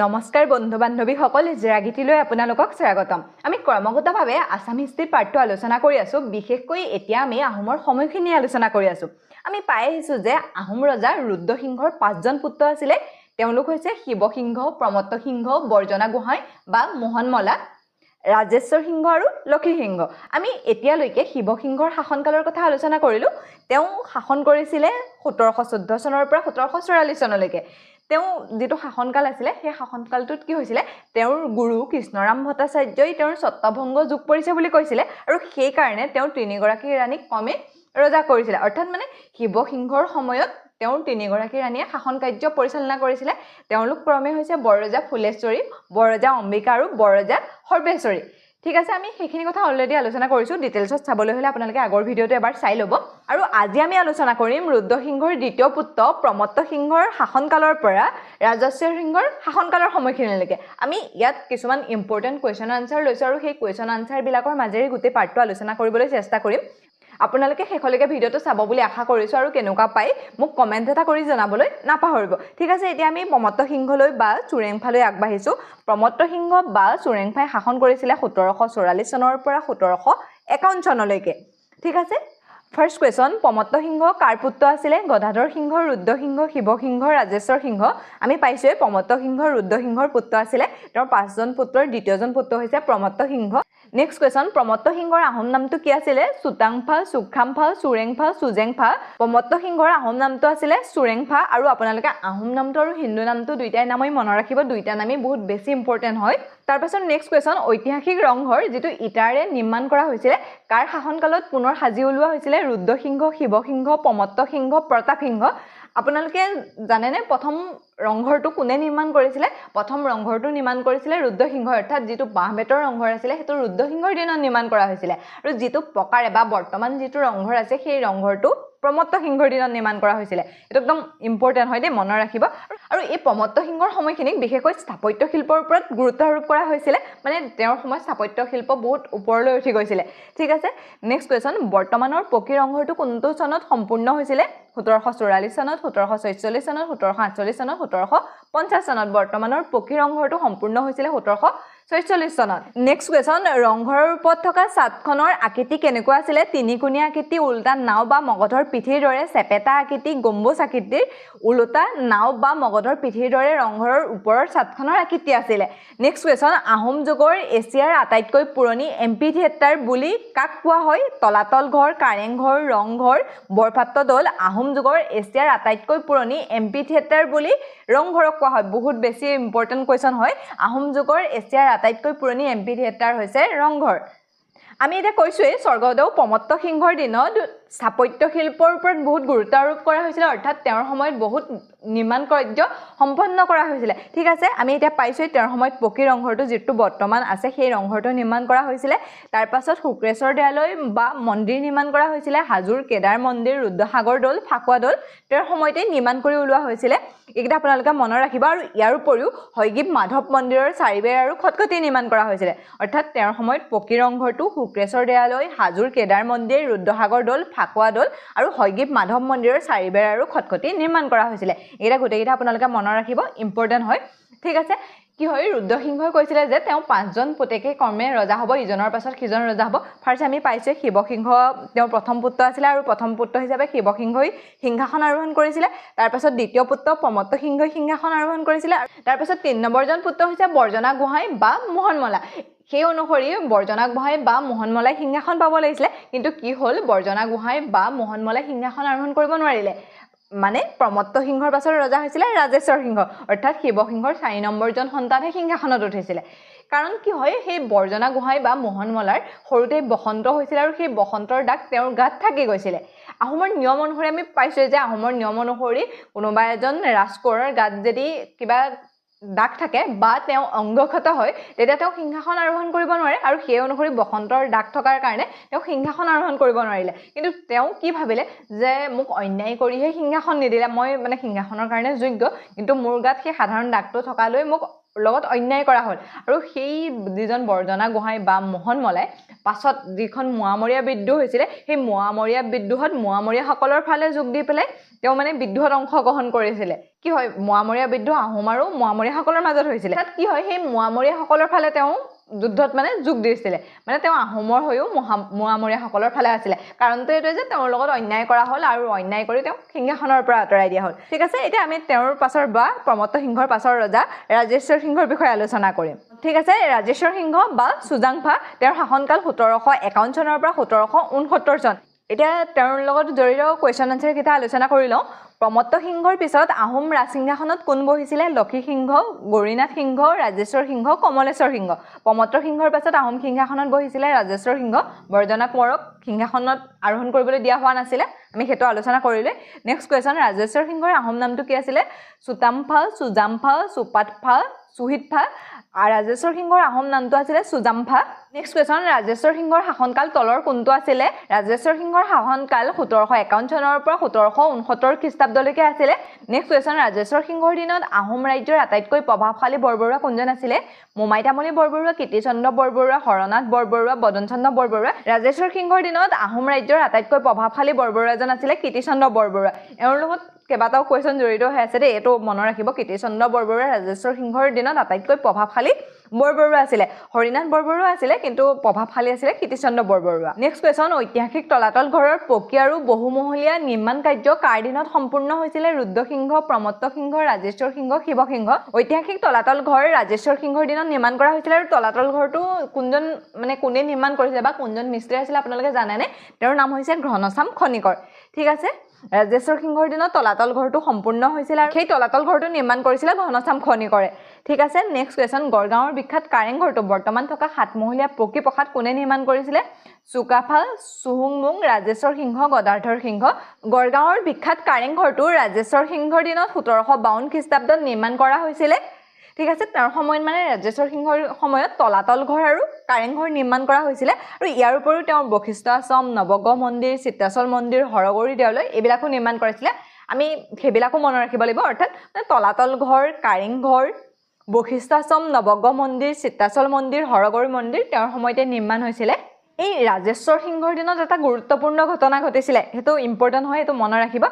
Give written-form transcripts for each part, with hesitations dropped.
নমস্কাৰ বন্ধু বান্ধৱী সকল জেৰাগিটিলৈ আপোনালোকক স্বাগতম আমি ক্ৰমাগতভাৱে আসাম হিষ্ট্ৰী পাৰ্টটো আলোচনা কৰি আছো বিশেষকৈ এতিয়া আমি আহোমৰ সময়খিনি আলোচনা কৰি আছো আমি পাই আহিছো যে আহোম ৰজা ৰুদ্ৰসিংহৰ 5জন পুত্ৰ আছিল তেওঁলোক হৈছে শিৱসিংহ প্ৰমত্ত সিংহ বৰ্জনা গোহাঁই বা মোহনমলা ৰাজেশ্বৰ সিংহ আৰু লক্ষী সিংহ আমি এতিয়ালৈকে শিৱসিংহৰ শাসনকালৰ কথা আলোচনা কৰিলো তেওঁ শাসন কৰিছিল 1714 চনৰ পৰা 1744 চনলৈকে তেওঁ যেটো শাসনকাল আছিল সেই শাসনকালটোত কি হৈছিল তেওঁৰ গুৰু কৃষ্ণৰাম ভট্টাচাৰ্যই তেওঁৰ সত্তভংগ যোগ কৰিছে বুলি কৈছিল আৰু সেই কাৰণে তেওঁ তিনিগৰাকী ৰাণীক কমে ৰজা কৰিছিল অৰ্থাৎ মানে শিৱসিংহৰ সময়ত তেওঁ তিনিগৰাকী ৰাণীয়ে শাসন কাৰ্য পৰিচালনা কৰিছিল তেওঁলোক ক্ৰমে হৈছে বৰৰজা ফুলেশ্বৰী বৰৰজা অম্বিকা আৰু বৰৰজা সৰ্বেশ্বৰী ঠিক আছে আমি সেইখিনি কথা অলৰেডি আলোচনা কৰিছো ডিটেইলছত চাবলৈ হলে আপোনালোকে আগৰ ভিডিওটো এবাৰ চাই ল'ব আৰু আজি আমি আলোচনা কৰিম ৰুদ্ৰসিংহৰ দ্বিতীয় পুত্ৰ প্ৰমত্ত সিংহৰ শাসনকালৰ পৰা ৰাজেশ্বৰ সিংহৰ শাসনকালৰ সময়খিনিলৈকে আমি ইয়াত কিছুমান ইম্পৰ্টেন্ট কোৱেশ্চন আনসাৰ লৈছো আৰু সেই কোৱেশ্চন আনসাৰ বিলাকৰ মাজেৰে গোটেই পাৰ্টটো আলোচনা কৰিবলৈ চেষ্টা কৰিম আপোনালোকে শেষলৈকে ভিডিওটো চাব বুলি আশা কৰিছো আৰু কেনেকুৱা পাই মোক কমেন্ট এটা কৰি জনাবলৈ নাপাহৰিব ঠিক আছে এতিয়া আমি প্ৰমত্ত সিংহলৈ বা চুৰেংফালৈ আগবাঢ়িছো প্ৰমত্ত সিংহ বা চুৰেংফাই শাসন কৰিছিল 1744 চনৰ পৰা 1751 চনলৈকে ঠিক আছে ফাৰ্স্ট কোৱেশ্চন প্ৰমত্ত সিংহ কাৰ পুত্ৰ আছিল গদাধৰ সিংহ ৰুদ্ৰসিংহ শিৱসিংহ ৰাজেশ্বৰ সিংহ আমি পাইছো প্ৰমত্ত সিংহ ৰুদ্ৰসিংহৰ পুত্ৰ আছিল তেওঁৰ 5জন পুত্ৰৰ দ্বিতীয়জন পুত্ৰ হৈছে প্ৰমত্ত সিংহ নেক্সট কোৱেশ্চন প্ৰমত্ত সিংহৰ আহোম নামটো কি আছিল সুতাংফা সুখামফা সুৰেংফা সুজেংফা প্ৰমত্ত সিংহৰ আহোম নামটো আছিল সুৰেংফা আৰু আপোনালোকে আহোম নামটো আৰু হিন্দু নামটো দুইটাই নামই মনত ৰাখিব দুইটা নামই বহুত বেছি ইম্পৰ্টেন্ট হয় তাৰ পাছত নেক্সট কোৱেশ্চন ঐতিহাসিক ৰংঘৰ যেটো ইটাৰে নিৰ্মাণ কৰা হৈছিল কাৰ শাসনকালত পুনৰ সাজি উলিওৱা হৈছিল ৰুদ্ৰসিংহ শিৱসিংহ প্ৰমত্ত সিংহ প্ৰতাপ সিংহ আপোনালোকে জানেনে প্ৰথম ৰংঘৰটো কোনে নিৰ্মাণ কৰিছিল প্ৰথম ৰংঘৰটো নিৰ্মাণ কৰিছিল ৰুদ্ৰসিংহ অৰ্থাৎ যেটো বাঁহবেতৰ ৰংঘৰ আছিল হেতু ৰুদ্ৰসিংহৰ দিনত নিৰ্মাণ কৰা হৈছিল আৰু যেটো পকাৰে বা বৰ্তমান যেটো ৰংঘৰ আছে সেই ৰংঘৰটো প্ৰমত্ত সিংহৰ দিনত নিৰ্মাণ কৰা হৈছিল এটো একদম ইম্পৰ্টেন্ট হয় দে মনত ৰাখিব আৰু এই প্ৰমত্ত সিংহৰ সময়খিনিক বিশেষকৈ স্থাপত্য শিল্পৰ ওপৰত গুৰুত্ব আৰোপ কৰা হৈছিল মানে তেওঁৰ সময়ত স্থাপত্য শিল্প বহুত ওপৰলৈ উঠি গৈছিল ঠিক আছে নেক্সট কোৱেশ্চন বৰ্তমানৰ পকী ৰংঘৰটো কোনটো চনত সম্পূৰ্ণ হৈছিল 1744 চনত 1746 চনত 1748 চনত 1750 চনত বৰ্তমানৰ পকী ৰংঘৰটো সম্পূৰ্ণ হৈছিল 1746 চনত নেক্সট কোৱেশ্চন ৰংঘৰৰ ওপৰত থকা ছাদখনৰ আকৃতি কেনেকুৱা আছিল তিনিকুণীয়া আকৃতি উল্টা নাও বা মগধৰ পিঠিৰ দৰে চেপেটা আকৃতি গম্বুজ আকৃতিৰ উল্টা নাও বা মগধৰ পিঠিৰ দৰে ৰংঘৰৰ ওপৰৰ ছাদখনৰ আকৃতি আছিল নেক্সট কোৱেশ্চন আহোম যুগৰ এছিয়াৰ আটাইতকৈ পুৰণি এমপি থিয়েটাৰ বুলি কাক কোৱা হয় তলাতল ঘৰ কাৰেং ঘৰ ৰংঘৰ বৰপাত্ৰ দৌল আহোম যুগৰ এছিয়াৰ আটাইতকৈ পুৰণি এমপি থিয়েটাৰ বুলি ৰংঘৰক কোৱা হয় বহুত বেছি ইম্পৰ্টেন্ট কোৱেশ্চন হয় আহোম যুগৰ এছিয়াৰ আটাইতকৈ পুৰণি এমপি থিয়েটাৰ হৈছে ৰংঘৰ আমি এটা কৈছোৱে স্বৰ্গদেউ প্ৰমত্ত সিংহৰ দিনত স্থাপত্য শিল্পৰ ওপৰত বহুত গুৰুত্ব আৰোপ কৰা হৈছিল অৰ্থাৎ তেওঁৰ সময়ত বহুত নিৰ্মাণ কাৰ্য সম্পন্ন কৰা হৈছিল ঠিক আছে আমি এটা পাইছো তেওঁৰ সময়ত পকী ৰংঘৰটো যেটো বৰ্তমান আছে সেই ৰংঘৰটো নিৰ্মাণ কৰা হৈছিল তাৰ পাছত শুক্ৰেশ্বৰ দেৱালয় বা মন্দিৰ নিৰ্মাণ কৰা হৈছিল হাজোৰ কেদাৰ মন্দিৰ ৰুদ্ৰসাগৰ দৌল ফাকুৱা দৌল তেওঁৰ সময়তে নিৰ্মাণ কৰি উলিওৱা হৈছিল এইটা আপোনালোকে মনত ৰাখিব আৰু ইয়াৰ উপৰিও হয়গ্ৰীব মাধৱ মন্দিৰৰ চাৰিবেৰ আৰু খটখটি নিৰ্মাণ কৰা হৈছিল অৰ্থাৎ তেওঁৰ সময়ত পকী ৰংঘৰটো শুক্ৰেশ্বৰ দেৱালয় হাজোৰ কেদাৰ মন্দিৰ ৰুদ্ৰসাগৰ দৌল ফাকুৱা দৌল আৰু হয়গ্ৰীব মাধৱ মন্দিৰৰ চাৰিবেৰ আৰু খটখটি নিৰ্মাণ কৰা হৈছিল এটা গোটেইটা আপোনালোকে মনত ৰাখিব ইম্পৰ্টেন্ট হয় ঠিক আছে কি হয় ৰুদ্ৰসিংহই কৈছিল যে তেওঁ 5জন পুতেকে ক্ৰমে ৰজা হ'ব ইজনৰ পাছত সিজন ৰজা হ'ব ফাৰ্স্ট আমি পাইছো শিৱসিংহ তেওঁৰ প্ৰথম পুত্ৰ আছিল আৰু প্ৰথম পুত্ৰ হিচাপে শিৱসিংহই সিংহাসন আৰোহণ কৰিছিল তাৰ পাছত দ্বিতীয় পুত্ৰ প্ৰমত্ত সিংহই সিংহাসন আৰোহণ কৰিছিল তাৰ পাছত 3 নম্বৰজন পুত্ৰ হৈছে বৰ্জনা গোহাঁই বা মোহনমলা সেই অনুসৰি বৰ্জনা গোহাঁই বা মোহনমলাই সিংহাসন পাব লাগিছিল কিন্তু কি হ'ল বৰ্জনা গোহাঁই বা মোহনমলাই সিংহাসন আৰোহণ কৰিব নোৱাৰিলে মানে প্ৰমত্ত সিংহৰ পাছৰ ৰজা হৈছিল ৰাজেশ্বৰ সিংহ অৰ্থাৎ শিৱসিংহৰ 4 নম্বৰজন সন্তানে সিংহাসনত উঠিছিল কাৰণ কি হয় সেই বৰ্জনা গোহাঁই বা মোহনমলাৰ সৰুতে বসন্ত হৈছিল আৰু সেই বসন্তৰ দাগ তেওঁৰ গাত থাকি গৈছিল আহোমৰ নিয়ম অনুসৰি আমি পাইছো যে আহোমৰ নিয়ম অনুসৰি কোনোবা এজন ৰাজকোঁৱৰৰ গাত যদি কিবা দাগ থাকে বা তেওঁ অংগক্ষত হয় তেতিয়া তেওঁ সিংহাসন আৰোহণ কৰিব নোৱাৰে আৰু সেই অনুসৰি বসন্তৰ দাগ থকাৰ কাৰণে তেওঁ সিংহাসন আৰোহণ কৰিব নোৱাৰিলে কিন্তু তেওঁ কি ভাবিলে যে মোক অন্যায় কৰিহে সিংহাসন নিদিলে মই মানে সিংহাসনৰ কাৰণে যোগ্য কিন্তু মোৰ গাত সেই সাধাৰণ দাগটো থকালৈ মোক লগত অন্যায় কৰা হ'ল আৰু সেই যিজন বৰজনা গোহাঁই বা মোহনমলাই পাছত যিখন মোৱামৰীয়া বিদ্ৰোহ হৈছিলে সেই মোৱামৰীয়া বিদ্ৰোহত মোৱামৰীয়াসকলৰ ফালে যোগ দি পেলাই তেওঁ মানে বিদ্ৰোহত অংশগ্ৰহণ কৰিছিলে কি হয় মোৱামৰীয়া বিদ্ৰোহ আহোম আৰু মোৱামৰীয়াসকলৰ মাজত হৈছিলে তাত কি হয় সেই মোৱামৰীয়াসকলৰ ফালে তেওঁ যুদ্ধত মানে যোগ দিছিলে মানে তেওঁ আহোমৰ হৈও মোৱামৰীয়াসকলৰ ফালে আছিলে কাৰণটো এইটোৱে যে তেওঁৰ লগত অন্যায় কৰা হ'ল আৰু অন্যায় কৰি তেওঁ সিংহাসনৰ পৰা আঁতৰাই দিয়া হ'ল ঠিক আছে এতিয়া আমি তেওঁৰ পাছৰ বা প্ৰমত্ত সিংহৰ পাছৰ ৰজা ৰাজেশ্বৰ সিংহৰ বিষয়ে আলোচনা কৰিম ঠিক আছে ৰাজেশ্বৰ সিংহ বা চুজাংফা তেওঁৰ শাসনকাল 1751 চনৰ পৰা 1769 চন এতিয়া তেওঁৰ লগত জড়িত কুৱেশ্যন আনচাৰ কেইটা আলোচনা কৰি লওঁ প্ৰমত্ত সিংহৰ পিছত আহোম ৰাজসিংহাসনত কোন বহিছিলে লক্ষী সিংহ গৌৰীনাথ সিংহ ৰাজেশ্বৰ সিংহ কমলেশ্বৰ সিংহ প্ৰমত্ত সিংহৰ পাছত আহোম সিংহাসনত বহিছিলে ৰাজেশ্বৰ সিংহ বৰজনা কোঁৱৰক সিংহাসনত আৰোহণ কৰিবলৈ দিয়া হোৱা নাছিলে আমি সেইটো আলোচনা কৰিলে নেক্সট কুৱেশ্যন ৰাজেশ্বৰ সিংহৰ আহোম নামটো কি আছিলে চুতামফা চুজামফা চুপাতফা চুহিতফা ৰাজেশ্বৰ সিংহৰ আহোম নামটো আছিলে চুজামফা নেক্সট কুৱেশ্যন ৰাজেশ্বৰ সিংহৰ শাসনকাল তলৰ কোনটো আছিলে ৰাজেশ্বৰ সিংহৰ শাসনকাল 1751 চনৰ পৰা 1769 খ্ৰীষ্টাব্দলৈকে আছিলে নেক্সট কুৱেশ্যন ৰাজেশ্বৰ সিংহৰ দিনত আহোম ৰাজ্যৰ আটাইতকৈ প্ৰভাৱশালী বৰবৰুৱা কোনজন আছিলে মোমাই তামুলী বৰবৰুৱা কীৰ্তিচন্দ্ৰ বৰবৰুৱা হৰনাথ বৰবৰুৱা বদনচন্দ্ৰ বৰবৰুৱা ৰাজেশ্বৰ সিংহৰ দিনত আহোম ৰাজ্যৰ আটাইতকৈ প্ৰভাৱশালী বৰবৰুৱা এজন আছিলে কীৰ্তিচন্দ্ৰ বৰবৰুৱা এওঁৰ লগত কেইবাটাও কুৱেশ্যন জড়িত হৈ আছে দেই এইটো মনত ৰাখিব কীৰ্তিচন্দ্ৰ বৰবৰুৱা ৰাজেশ্বৰ সিংহৰ দিনত আটাইতকৈ প্ৰভাৱশালী বৰবৰুৱা আছিলে হৰিনাথ বৰবৰুৱা আছিলে কিন্তু প্ৰভাৱশালী আছিলে কীৰ্তিচন্দ্ৰ বৰবৰুৱা নেক্সট কুৱেশ্যন ঐতিহাসিক তলাতল ঘৰৰ প্ৰক্ৰিয়া আৰু বহুমহলীয়া নিৰ্মাণ কাৰ্য কাৰ দিনত সম্পূৰ্ণ হৈছিলে ৰুদ্ৰসিংহ প্ৰমত্ত সিংহ ৰাজেশ্বৰ সিংহ শিৱসিংহ ঐতিহাসিক তলাতল ঘৰ ৰাজেশ্বৰ সিংহৰ দিনত নিৰ্মাণ কৰা হৈছিলে আৰু তলাতল ঘৰটো কোনজন মানে কোনে নিৰ্মাণ কৰিছিলে বা কোনজন মিস্ত্ৰী আছিলে আপোনালোকে জানেনে তেওঁৰ নাম হৈছে ঘনশ্যাম খনিকৰ ঠিক আছে ৰাজেশ্বৰ সিংহৰ দিনত তলাতল ঘৰটো সম্পূৰ্ণ হৈছিল আৰু সেই তলাতল ঘৰটো নিৰ্মাণ কৰিছিলে ঘনশ্যাম খনিকৰে ঠিক আছে নেক্সট কুৱেশ্যন গড়গাঁৱৰ বিখ্যাত কাৰেং ঘৰটো বৰ্তমান থকা সাতমহলীয়া পকী প্ৰসাদ কোনে নিৰ্মাণ কৰিছিলে চুকাফা চুহুংমুং ৰাজেশ্বৰ সিংহ গদাধৰ সিংহ গড়গাঁৱৰ বিখ্যাত কাৰেং ঘৰটো ৰাজেশ্বৰ সিংহৰ দিনত 1752 খ্ৰীষ্টাব্দত নিৰ্মাণ কৰা হৈছিলে ঠিক আছে তাৰ সময়ত মানে ৰাজেশ্বৰ সিংহৰ সময়ত তলাতল ঘৰ আৰু কাৰেংঘৰ নিৰ্মাণ কৰা হৈছিলে আৰু ইয়াৰ উপৰিও তেওঁৰ বশিষ্ঠ আশ্ৰম নৱগ্ৰহ মন্দিৰ চিত্ৰাচল মন্দিৰ হৰগৌৰী দেৱালয় এইবিলাকো নিৰ্মাণ কৰিছিলে আমি সেইবিলাকো মনত ৰাখিব লাগিব অৰ্থাৎ তলাতল ঘৰ কাৰেংঘৰ বশিষ্ঠ আশ্ৰম নৱগ্ৰহ মন্দিৰ চিত্ৰাচল মন্দিৰ হৰগৌৰী মন্দিৰ তেওঁৰ সময়তে নিৰ্মাণ হৈছিলে এই ৰাজেশ্বৰ সিংহৰ দিনত এটা গুৰুত্বপূৰ্ণ ঘটনা ঘটিছিলে সেইটো ইম্পৰ্টেণ্ট হয় সেইটো মনত ৰাখিব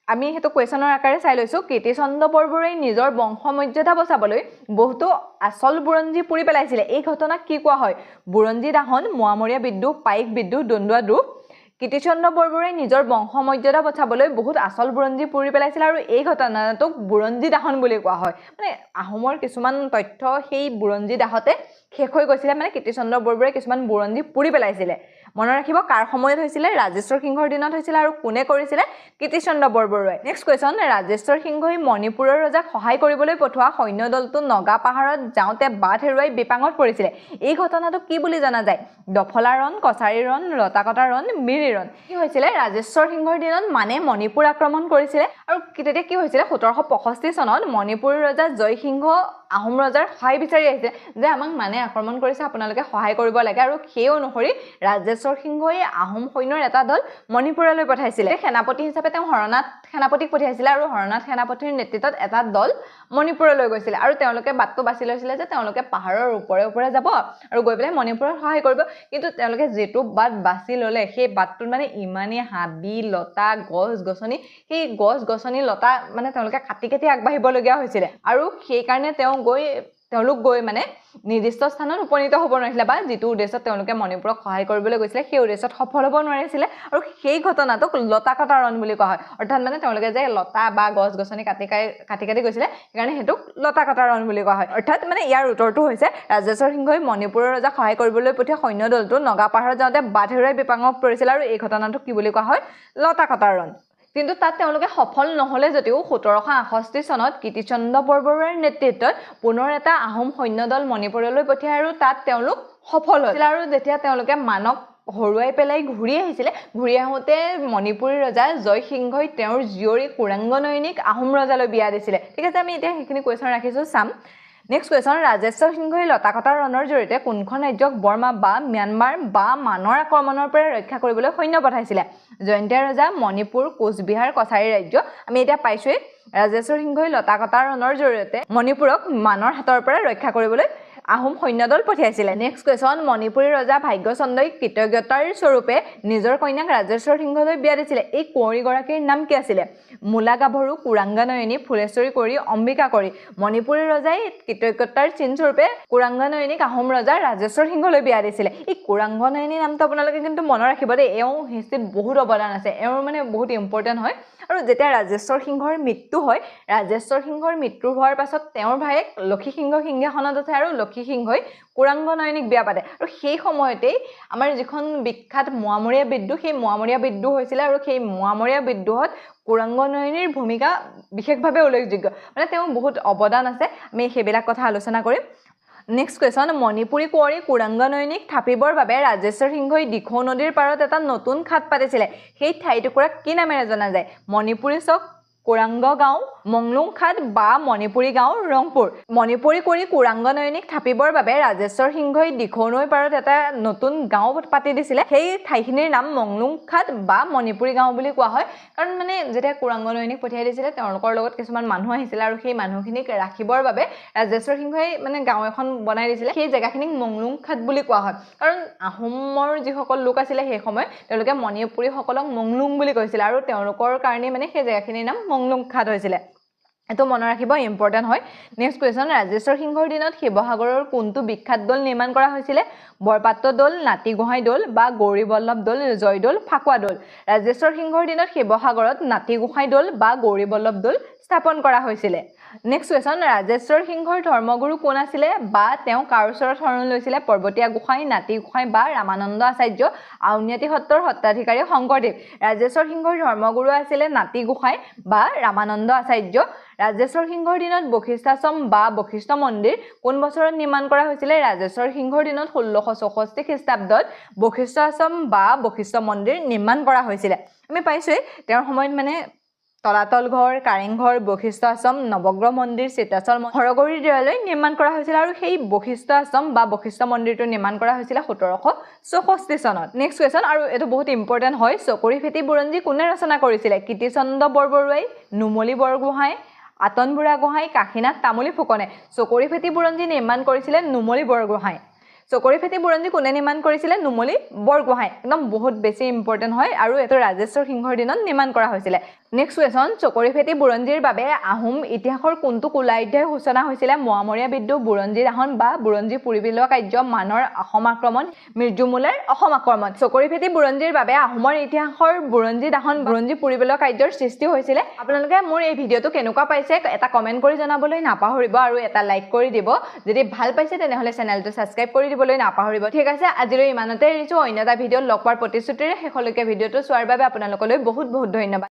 আমি হেতু কোৱেশ্যনৰ আকাৰে চাই লৈছো কীৰ্তিচন্দ্ৰ বৰবৰুৱাই নিজৰ বংশমৰ্যাদা বচাবলৈ বহুতো আসল বুৰঞ্জী পুৰি পেলাইছিলে এই ঘটনাক কি কোৱা হয় বুৰঞ্জী দাহন মোৱামৰীয়া বিদ্ৰোহ পাইক বিদ্ৰোহ দণ্ডুৱা দ্ৰোহ কীৰ্তিচন্দ্ৰ বৰবৰুৱাই নিজৰ বংশমৰ্যাদা বচাবলৈ বহুত আসল বুৰঞ্জী পুৰি পেলাইছিল আৰু এই ঘটনাটোক বুৰঞ্জী দাহন বুলি কোৱা হয় মানে আহোমৰ কিছুমান তথ্য সেই বুৰঞ্জী দাহতে শেষ হৈ গৈছিলে মানে কীৰ্তিচন্দ্ৰ বৰবৰুৱাই কিছুমান বুৰঞ্জী পুৰি পেলাইছিলে মনত ৰাখিব কাৰ সময়ত হৈছিলে ৰাজেশ্বৰ সিংহৰ দিনত হৈছিলে আৰু কোনে কৰিছিলে কীৰ্তিচন্দ্ৰ বৰবৰুৱাই নেক্সট কুৱেশ্যন ৰাজেশ্বৰ সিংহই মণিপুৰৰ ৰজাক সহায় কৰিবলৈ পঠোৱা সৈন্য দলটো নগা পাহাৰত যাওঁতে বাট হেৰুৱাই বিপাঙত পৰিছিলে এই ঘটনাটো কি বুলি জনা যায় দফলা ৰণ কছাৰী ৰণ লতাকটা ৰণ মিৰি ৰণ কি হৈছিলে ৰাজেশ্বৰ সিংহৰ দিনত মানে মণিপুৰ আক্ৰমণ কৰিছিলে আৰু তেতিয়া কি হৈছিলে 1765 চনত মণিপুৰৰ ৰজা জয়সিংহ আহোম ৰজাৰ সহায় বিচাৰি আহিছে যে আমাক মানে আক্ৰমণ কৰিছে আপোনালোকে সহায় কৰিব লাগে আৰু সেই অনুসৰি ৰাজেশ্বৰ সিংহই আহোম সৈন্যৰ এটা দল মণিপুৰলৈ পঠাইছিলে সেনাপতি হিচাপে তেওঁ হৰনাথ সেনাপতিক পঠিয়াইছিলে আৰু হৰনাথ সেনাপতিৰ নেতৃত্বত এটা দল মণিপুৰলৈ গৈছিলে আৰু তেওঁলোকে বাটটো বাছি লৈছিলে যে তেওঁলোকে পাহাৰৰ ওপৰে ওপৰে যাব আৰু গৈ পেলাই মণিপুৰত সহায় কৰিব কিন্তু তেওঁলোকে যেটো বাট বাছি ল'লে সেই বাটটোত মানে ইমানেই হাবি লতা গছ গছনি সেই গছ গছনি লতা মানে তেওঁলোকে কাটি কাটি আগবাঢ়িবলগীয়া হৈছিলে আৰু সেই কাৰণে তেওঁলোক গৈ মানে নিৰ্দিষ্ট স্থানত উপনীত হ'ব নোৱাৰিছিলে বা যিটো উদ্দেশ্যত তেওঁলোকে মণিপুৰক সহায় কৰিবলৈ গৈছিলে সেই উদ্দেশ্যত সফল হ'ব নোৱাৰিছিলে আৰু সেই ঘটনাটোক লতা কটা ৰণ বুলি কোৱা হয় অৰ্থাৎ মানে তেওঁলোকে যে লতা বা গছ গছনি কাটি কাটি গৈছিলে সেইকাৰণে সেইটোক লতা কটা ৰণ বুলি কোৱা হয় অৰ্থাৎ মানে ইয়াৰ উত্তৰটো হৈছে ৰাজেশ্বৰ সিংহই মণিপুৰৰ ৰজাক সহায় কৰিবলৈ পঠিওৱা সৈন্য দলটো নগা পাহাৰত যাওঁতে বাট হেৰুৱাই বিপাঙত পৰিছিল আৰু এই ঘটনাটোক কি বুলি কোৱা হয় লতা কটা ৰণ কিন্তু তাত তেওঁলোকে সফল নহলে যদিও 1768 চনত কীৰ্তিচন্দ্ৰ বৰবৰুৱাৰ নেতৃত্বত পুনৰ এটা আহোম সৈন্য দল মণিপুৰলৈ পঠিয়ায় আৰু তাত তেওঁলোক সফল হৈছিল আৰু যেতিয়া তেওঁলোকে মানক হৰুৱাই পেলাই ঘূৰি আহিছিলে ঘূৰি আহোঁতে মণিপুৰী ৰজা জয়সিংহই তেওঁৰ জীয়ৰী কুৰাংগনয়নীক আহোম ৰজালৈ বিয়া দিছিলে ঠিক আছে আমি এতিয়া সেইখিনি কুৱেশ্যন ৰাখিছোঁ চাম নেক্সট কুৱেশ্যন ৰাজেশ্বৰ সিংহই লতাকটাৰ ৰণৰ জৰিয়তে কোনখন ৰাজ্যক বৰ্মা বা ম্যানমাৰ বা মানৰ আক্ৰমণৰ পৰা ৰক্ষা কৰিবলৈ সৈন্য পঠাইছিলে জয়ন্তীয়া ৰজা মণিপুৰ কোচবিহাৰ কছাৰী ৰাজ্য আমি এতিয়া পাইছোৱেই ৰাজেশ্বৰ সিংহই লতাকটাৰ ৰণৰ জৰিয়তে মণিপুৰক মানৰ হাতৰ পৰা ৰক্ষা কৰিবলৈ আহোম সৈন্যদল পঠিয়াইছিলে নেক্সট কুৱেশ্যন মণিপুৰী ৰজা ভাগ্যচন্দ্ৰই কৃতজ্ঞতাৰ স্বৰূপে নিজৰ কন্যাক ৰাজেশ্বৰ সিংহলৈ বিয়া দিছিলে এই কুঁৱৰীগৰাকীৰ নাম কি আছিলে মূলা গাভৰু কুৰাংগানয়নী ফুলেশ্বৰী কৰি অম্বিকা কৰি মণিপুৰী ৰজাই কৃতজ্ঞতাৰ চিন স্বৰূপে কুৰাংগানয়নীক আহোম ৰজা ৰাজেশ্বৰ সিংহলৈ বিয়া দিছিলে এই কুৰাংগানয়নী নামটো আপোনালোকে কিন্তু মনত ৰাখিব দেই এওঁ হিষ্ট্ৰীত বহুত অৱদান আছে এওঁৰ মানে বহুত ইম্পৰ্টেণ্ট হয় আৰু যেতিয়া ৰাজেশ্বৰ সিংহৰ মৃত্যু হয় ৰাজেশ্বৰ সিংহৰ মৃত্যু হোৱাৰ পাছত তেওঁৰ ভায়েক লক্ষী সিংহ সিংহাসনত উঠে আৰু লক্ষী সিংহই কুৰাংগানয়নীক বিয়া পাতে আৰু সেই সময়তেই আমাৰ যিখন বিখ্যাত মোৱামৰীয়া বিদ্ৰোহ সেই মোৱামৰীয়া বিদ্ৰোহ হৈছিলে আৰু সেই মোৱামৰীয়া বিদ্ৰোহত কুৰাংগানয়নীৰ ভূমিকা বিশেষভাৱে উল্লেখযোগ্য মানে তেওঁ বহুত অৱদান আছে আমি সেইবিলাক কথা আলোচনা কৰিম নেক্সট কুৱেশ্যন মণিপুৰী কুঁৱৰী কুৰাংগানয়নীক থাপিবৰ বাবে ৰাজেশ্বৰ সিংহই দিখৌ নদীৰ পাৰত এটা নতুন খাট পাতিছিলে সেই ঠাইটুকুৰাক কি নামেৰে জনা যায় মণিপুৰী চক কুৰাংগ গাঁও মংলুং খাট বা মণিপুৰী গাঁও ৰংপুৰ মণিপুৰী কুঁৱৰী কুৰাংগানয়নীক থাপিবৰ বাবে ৰাজেশ্বৰ সিংহই দিখৌ নৈৰ পাৰত এটা নতুন গাঁও পাতি দিছিলে সেই ঠাইখিনিৰ নাম মংলুং খাট বা মণিপুৰী গাঁও বুলি কোৱা হয় কাৰণ মানে যেতিয়া কুৰাংগানয়নীক পঠিয়াই দিছিলে তেওঁলোকৰ লগত কিছুমান মানুহ আহিছিলে আৰু সেই মানুহখিনিক ৰাখিবৰ বাবে ৰাজেশ্বৰ সিংহই মানে গাঁও এখন বনাই দিছিলে সেই জেগাখিনিক মংলুং খাট বুলি কোৱা হয় কাৰণ আহোমৰ যিসকল লোক আছিলে সেই সময়ত তেওঁলোকে মণিপুৰীসকলক মংলুং বুলি কৈছিলে আৰু তেওঁলোকৰ কাৰণে মানে সেই জেগাখিনিৰ নাম মংলুং খাট হৈছিলে এটো মনত ৰাখিব ইম্পৰ্টেন্ট হয় নেক্সট কুৱেশ্যন ৰাজেশ্বৰ সিংহৰ দিনত শিৱসাগৰৰ কোনটো বিখ্যাত দল নিৰ্মাণ কৰা হৈছিলে বৰপাত্ৰ দল নাতি গোহাঁই দল বা গৌৰীবল্লভ দল জয়দল ফাকুৱা দল ৰাজেশ্বৰ সিংহৰ দিনত শিৱসাগৰত নাতি গোহাঁই দল বা গৌৰীবল্লভ দল স্থাপন কৰা হৈছিলে নেক্সট কুৱেশ্যন ৰাজেশ্বৰ সিংহৰ ধৰ্মগুৰু কোন আছিলে বা তেওঁ কাৰ ওচৰত শৰণ লৈছিলে পৰ্বতীয়া গোহাঁই নাতি গোহাঁই বা ৰামানন্দ আচাৰ্য আউনীআটী সত্ৰৰ সত্ৰাধিকাৰী শংকৰদেৱ ৰাজেশ্বৰ সিংহৰ ধৰ্মগুৰু আছিলে নাতি গোহাঁই বা ৰামানন্দ আচাৰ্য ৰাজেশ্বৰ সিংহৰ দিনত বশিষ্ঠাশ্ৰম বা বশিষ্ঠ মন্দিৰ কোন বছৰত নিৰ্মাণ কৰা হৈছিলে ৰাজেশ্বৰ সিংহৰ দিনত 1664 খ্ৰীষ্টাব্দত বশিষ্ঠ আশ্ৰম বা বশিষ্ঠ মন্দিৰ নিৰ্মাণ কৰা হৈছিলে আমি পাইছোৱেই তেওঁৰ সময়ত মানে তলাতল ঘৰ কাৰেংঘৰ বশিষ্ঠ আশ্ৰম নৱগ্ৰহ মন্দিৰ চিতাচল হৰগৌৰী দেৱালয় নিৰ্মাণ কৰা হৈছিল আৰু সেই বশিষ্ঠ আশ্ৰম বা বশিষ্ঠ মন্দিৰটো নিৰ্মাণ কৰা হৈছিল 1764 চনত নেক্সট কুৱেশ্যন আৰু এটো বহুত ইম্পৰ্টেন্ট হয় চকৰি ফেটি বুৰঞ্জী কোনে ৰচনা কৰিছিলে কীৰ্তিচন্দ্ৰ বৰবৰুৱাই নুমলী বৰগোহাঁই আতন বুঢ়াগোহাঁই কাশীনাথ তামুলী ফুকনে চকৰি ফেটি বুৰঞ্জী নিৰ্মাণ কৰিছিলে নুমলী বৰগোহাঁই চকৰি ফেটি বুৰঞ্জী কোনে নিৰ্মাণ কৰিছিলে নুমলী বৰগোহাঁই একদম বহুত বেছি ইম্পৰ্টেন্ট হয় আৰু এটো ৰাজেশ্বৰ সিংহৰ দিনত নিৰ্মাণ কৰা হৈছিলে নেক্সট কুৱেশ্যন চকৰি ফেটি বুৰঞ্জীৰ বাবে আহোম ইতিহাসৰ কোনটো কুলাধ্যায় সূচনা হৈছিলে মোৱামৰীয়া বিদ্ৰোহ বুৰঞ্জী দাহন বা বুৰঞ্জী পুৰি পেলোৱা কাৰ্য মানৰ অসম আক্ৰমণ মিৰ্জুমুলাৰ অসম আক্ৰমণ চকৰি ফেটি বুৰঞ্জীৰ বাবে আহোমৰ ইতিহাসৰ বুৰঞ্জী দাহন বুৰঞ্জী পুৰি পেলোৱা কাৰ্যৰ সৃষ্টি হৈছিলে আপোনালোকে মোৰ এই ভিডিঅটো কেনেকুৱা পাইছে এটা কমেন্ট কৰি জনাবলৈ নাপাহৰিব আৰু এটা লাইক কৰি দিব যদি ভাল পাইছে তেনেহলে চেনেলটো সাবস্ক্ৰাইব কৰি দিবলৈ নাপাহৰিব ঠিক আছে আজিলৈ ইমানতে এৰিছো অন্য এটা ভিডিঅত লগ পোৱাৰ প্ৰতিশ্ৰুতিৰে শেষলৈকে ভিডিঅটো চোৱাৰ বাবে আপোনালোকলৈ বহুত বহুত ধন্যবাদ